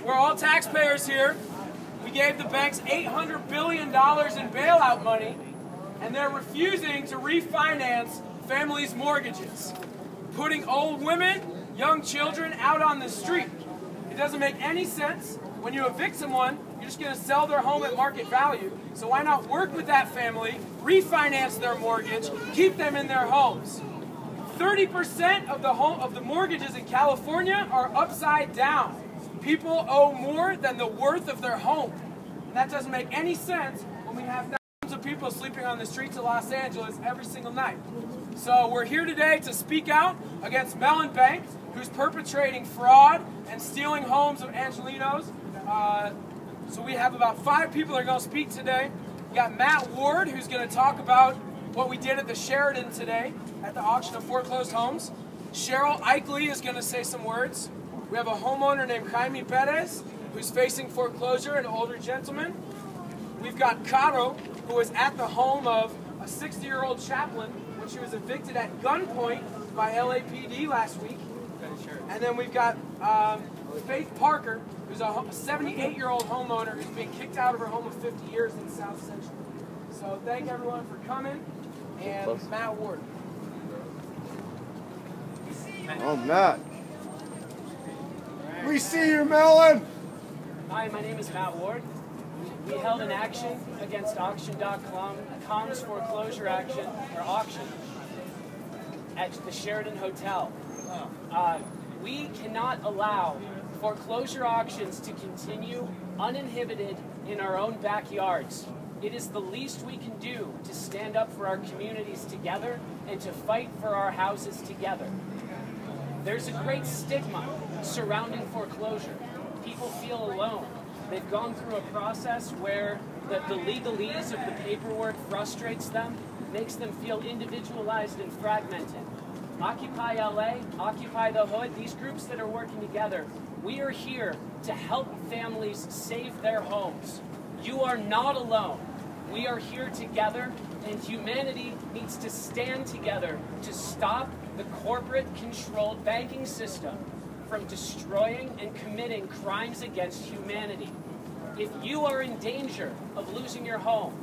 We're all taxpayers here. We gave the banks $800 billion in bailout money, and they're refusing to refinance families' mortgages, putting old women, young children out on the street. It doesn't make any sense. When you evict someone, you're just going to sell their home at market value. So why not work with that family, refinance their mortgage, keep them in their homes? 30% of the mortgages in California are upside down. People owe more than the worth of their home. And that doesn't make any sense when we have thousands of people sleeping on the streets of Los Angeles every single night. So we're here today to speak out against Mellon Bank, who's perpetrating fraud and stealing homes of Angelenos. So we have about 5 people that are going to speak today. We got Matt Ward, who's going to talk about what we did at the Sheridan today at the auction of foreclosed homes. Cheryl Eichley is going to say some words. We have a homeowner named Jaime Perez, who's facing foreclosure, an older gentleman. We've got Caro, who was at the home of a 60-year-old chaplain when she was evicted at gunpoint by LAPD last week. And then we've got Faith Parker, who's a 78-year-old homeowner who's been kicked out of her home of 50 years in South Central. So thank everyone for coming, and Matt Ward. Oh, Matt. We see you, Mellon. Hi, my name is Matt Ward. We held an action against Auction.com's foreclosure action, or auction, at the Sheridan Hotel. We cannot allow foreclosure auctions to continue uninhibited in our own backyards. It is the least we can do to stand up for our communities together and to fight for our houses together. There's a great stigma surrounding foreclosure. People feel alone. They've gone through a process where the legalese of the paperwork frustrates them, makes them feel individualized and fragmented. Occupy LA, Occupy the Hood, these groups that are working together, we are here to help families save their homes. You are not alone. We are here together, and humanity needs to stand together to stop the corporate-controlled banking system from destroying and committing crimes against humanity. If you are in danger of losing your home,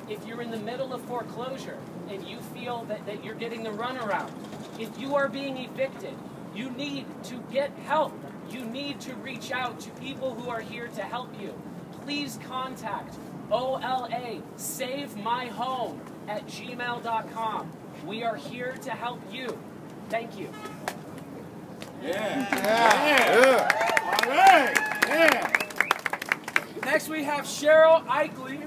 if you're in the middle of foreclosure and you feel that you're getting the runaround, if you are being evicted, you need to get help. You need to reach out to people who are here to help you. Please contact OLA Save My Home at gmail.com. We are here to help you. Thank you. Yeah. All right. Yeah. Next we have Cheryl Eichley.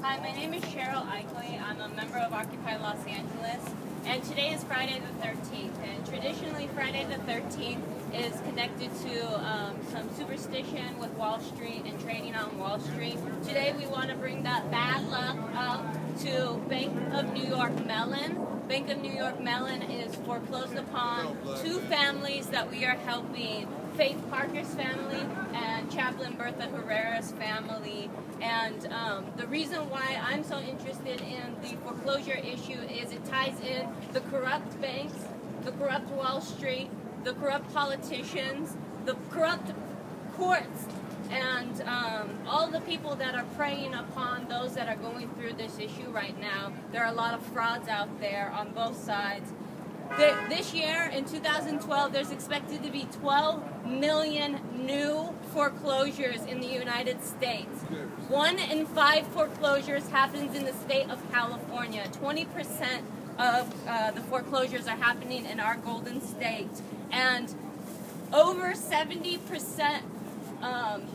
Hi, my name is Cheryl Eichley. I'm a member of Occupy Los Angeles, and today is Friday the 13th. And traditionally, Friday the 13th is connected to some superstition with Wall Street and trading on Wall Street. Today, we want to bring that bad luck up to Bank of New York Mellon. Bank of New York Mellon is foreclosed upon 2 families that we are helping. Faith Parker's family and Chaplain Bertha Herrera's family. And the reason why I'm so interested in the foreclosure issue is it ties in the corrupt banks, the corrupt Wall Street, the corrupt politicians, the corrupt courts, and all the people that are preying upon those that are going through this issue right now. There are a lot of frauds out there on both sides. This year, in 2012, there's expected to be 12 million new foreclosures in the United States. 1 in 5 foreclosures happens in the state of California. 20% of the foreclosures are happening in our Golden State. And over 70%,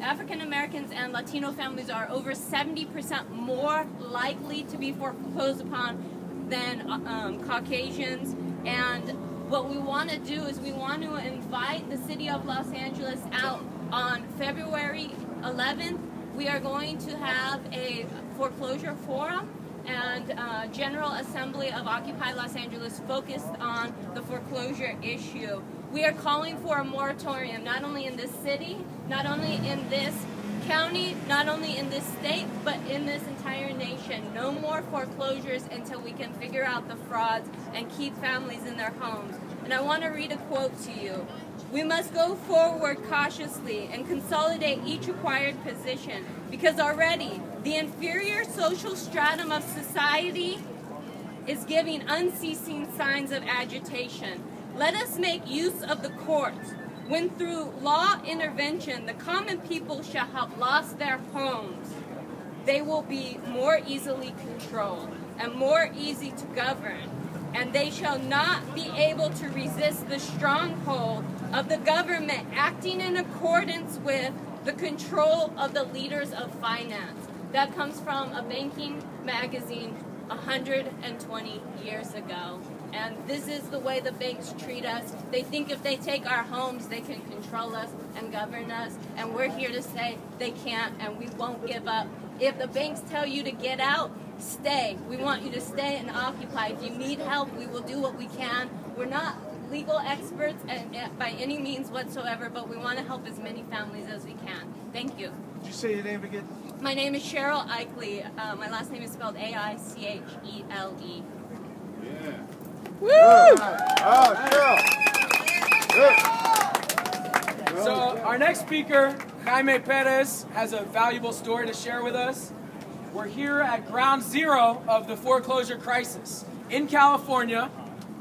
African Americans and Latino families are over 70% more likely to be foreclosed upon than Caucasians. And what we want to do is we want to invite the city of Los Angeles out on February 11th. We are going to have a foreclosure forum and General Assembly of Occupy Los Angeles focused on the foreclosure issue. We are calling for a moratorium, not only in this city, not only in this county, not only in this state, but in this entire nation. No more foreclosures until we can figure out the frauds and keep families in their homes. and I want to read a quote to you. We must go forward cautiously and consolidate each acquired position, because already the inferior social stratum of society is giving unceasing signs of agitation. Let us make use of the courts, when through law intervention the common people shall have lost their homes. They will be more easily controlled and more easy to govern, and they shall not be able to resist the stronghold of the government acting in accordance with the control of the leaders of finance. That comes from a banking magazine 120 years ago. And this is the way the banks treat us. They think if they take our homes, they can control us and govern us. And we're here to say they can't, and we won't give up. If the banks tell you to get out, stay. We want you to stay and occupy. If you need help, we will do what we can. We're not legal experts by any means whatsoever, but we want to help as many families as we can. Thank you. Did you say your name again? My name is Cheryl Eichle. My last name is spelled A-I-C-H-E-L-E. Yeah. Woo! So our next speaker, Jaime Perez, has a valuable story to share with us. We're here at ground zero of the foreclosure crisis in California,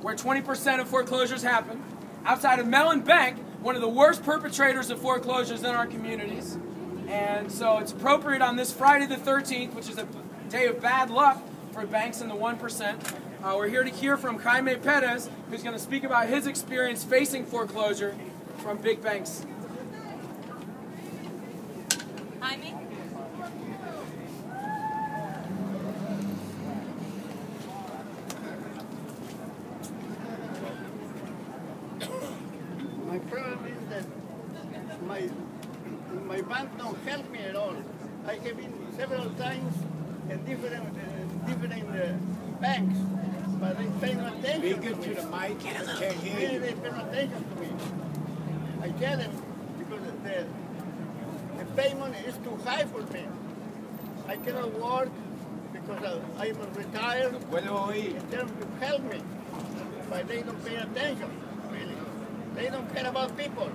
where 20% of foreclosures happen, outside of Mellon Bank, one of the worst perpetrators of foreclosures in our communities. And so it's appropriate on this Friday the 13th, which is a day of bad luck for banks in the 1%. We're here to hear from Jaime Perez, who's going to speak about his experience facing foreclosure from big banks. Jaime? My problem is that my bank don't help me at all. I have been several times in different banks, but they pay no attention Be to good me. to the mic. I can't hear Really, you. they pay no attention to me. I tell them because the payment is too high for me. I cannot work because I'm retired. Puedo oír. In terms to help me, but they don't pay attention, really. They don't care about people.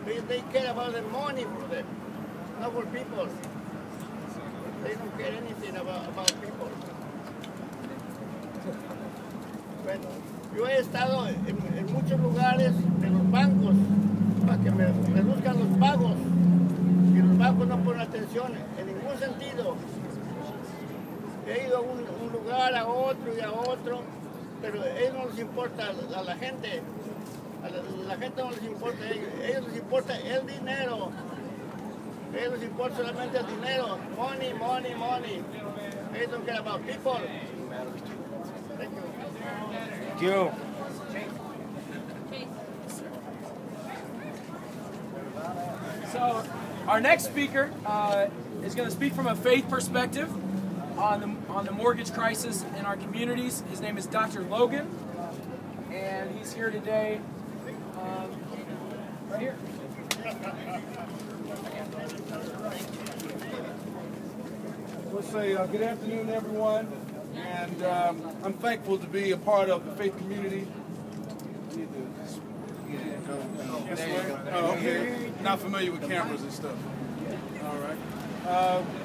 They care about the money for them, not for people. They don't care anything about people. Bueno, yo he estado en muchos lugares de los bancos para que me reduzcan los pagos y los bancos no ponen atención en ningún sentido. He ido a un lugar, a otro y a otro, pero a ellos no les importa a la gente. A la gente no les importa, a ellos les importa el dinero. A ellos les importa solamente el dinero. Money, money, money. They don't care about people. Thank you. Thank you. So our next speaker is going to speak from a faith perspective on the mortgage crisis in our communities. His name is Dr. Logan, and he's here today, right here. We'll say good afternoon, everyone, and I'm thankful to be a part of the faith community. Oh, okay. Not familiar with cameras and stuff. All right.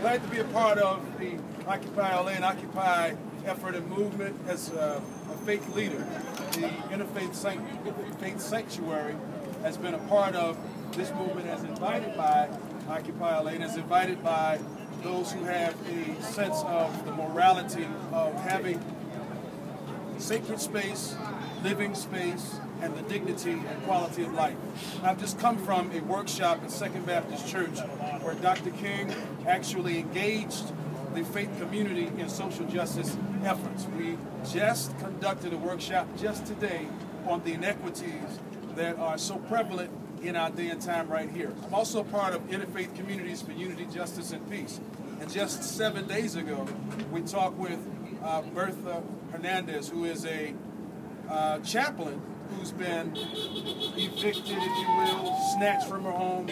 Glad to be a part of the Occupy LA and Occupy effort and movement as a faith leader. The Interfaith Sanctuary has been a part of this movement as invited by Occupy LA and as invited by those who have a sense of the morality of having sacred space, living space, and the dignity and quality of life. I've just come from a workshop at Second Baptist Church where Dr. King actually engaged the faith community in social justice efforts. We just conducted a workshop just today on the inequities that are so prevalent in our day and time right here. I'm also a part of Interfaith Communities for Unity, Justice, and Peace. And just 7 days ago, we talked with Bertha Hernandez, who is a chaplain who's been evicted, if you will, snatched from her home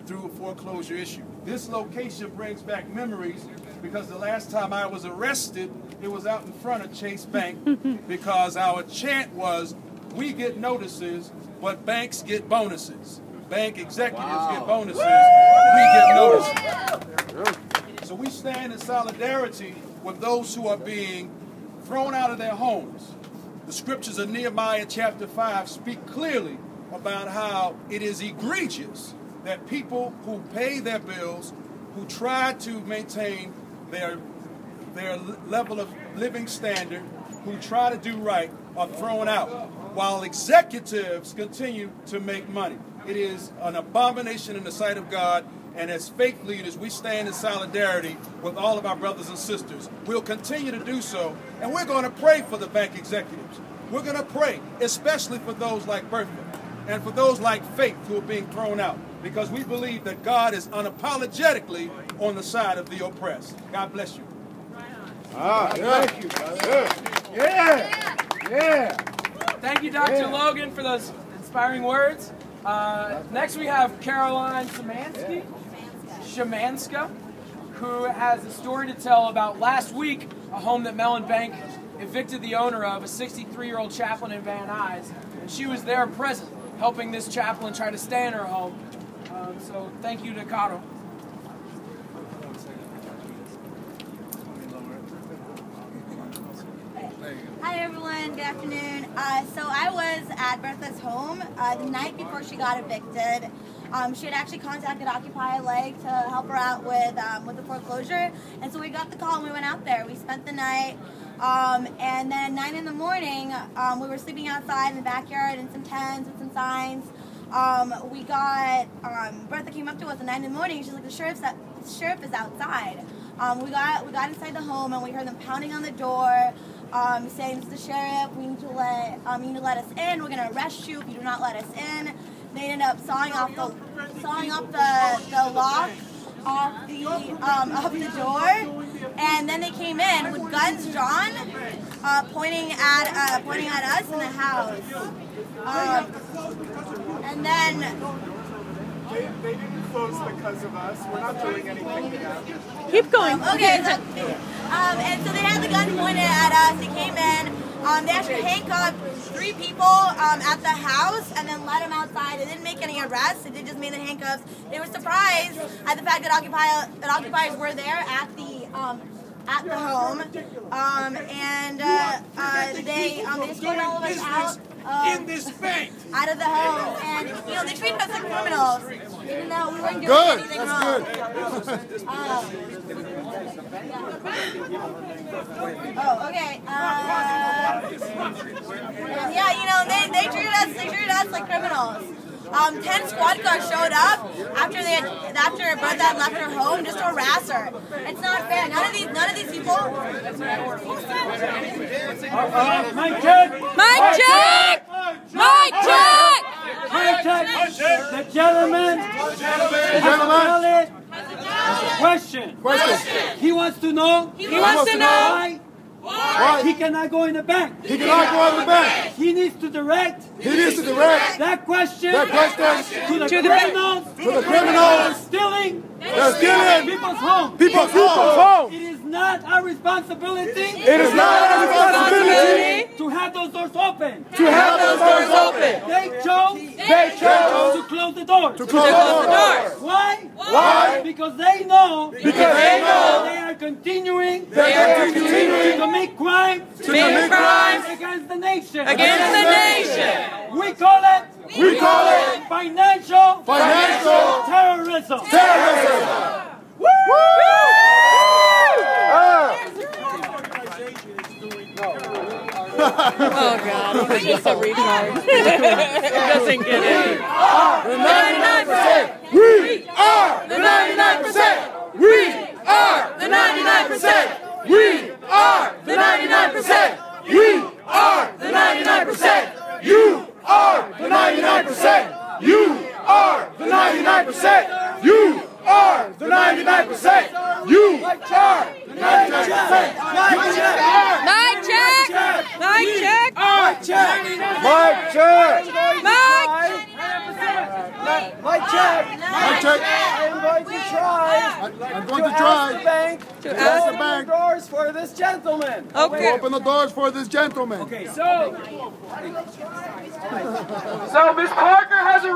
through a foreclosure issue. This location brings back memories because the last time I was arrested, it was out in front of Chase Bank because our chant was, we get notices, but banks get bonuses. Bank executives get bonuses, we get notices. So we stand in solidarity with those who are being thrown out of their homes. The scriptures of Nehemiah chapter 5 speak clearly about how it is egregious that people who pay their bills, who try to maintain their level of living standard, who try to do right, are thrown out, while executives continue to make money. It is an abomination in the sight of God, and as faith leaders, we stand in solidarity with all of our brothers and sisters. We'll continue to do so, and we're going to pray for the bank executives. We're going to pray, especially for those like Bertha and for those like Faith who are being thrown out, because we believe that God is unapologetically on the side of the oppressed. God bless you. Thank you, brother. Yeah. Thank you, Dr. Logan, for those inspiring words. Next we have Caroline Szymanska, who has a story to tell about last week, a home that Mellon Bank evicted the owner of, a 63-year-old chaplain in Van Nuys, and she was there present, helping this chaplain try to stay in her home. So thank you to Caro. Hi everyone, good afternoon. So I was at Bertha's home the night before she got evicted. She had actually contacted Occupy LA to help her out with the foreclosure, and so we got the call and we went out there. We spent the night, and then at 9 in the morning, we were sleeping outside in the backyard in some tents with some signs. We got, Bertha came up to us at 9 in the morning, and she's like, the sheriff is outside. We got inside the home and we heard them pounding on the door, saying, it's the sheriff, we need to let us in, we're gonna arrest you if you do not let us in. They ended up sawing off the lock off the door, and then they came in with guns drawn, pointing at us in the house. And then they didn't close because of us. We're not doing anything to them. Keep going. Okay. And so they had the gun pointed at us. They came in. They actually handcuffed 3 people at the house and then let them outside. They didn't make any arrests. They just made the handcuffs. They were surprised at the fact that occupiers were there at the home, and they escorted all of us out. In this bank. Out of the home, and they treated us like criminals, even though we weren't doing anything wrong. Oh, okay. Yeah, they treated us like criminals. 10 squad cars showed up after Bertha had left her home just to harass her. It's not fair. None of these people. Mic check! Mic check! Mic check! Mic check! The gentleman has a question. He wants to know. Why he cannot go in the bank. He cannot go in the bank. He needs to direct that question to the criminals stealing people's homes. It is not our responsibility. To have those doors open. They chose to close the doors. Why? Because they know they are continuing to commit crimes against the nation. We call it financial terrorism. Woo! Oh God, he's just a retard. He doesn't get it. The 99%. We are the 99%. We are the 99%. We are the 99%. We are the 99%. You are the 99%. You are the 99%. You are the 99%. You are the 99%. Mic check! Mic check! Mic check! Mic check! Mic check! Mic check! going to try I'm going to ask try the bank to to ask open the doors for this gentleman. Okay. open the doors for this gentleman. So Miss Parker has a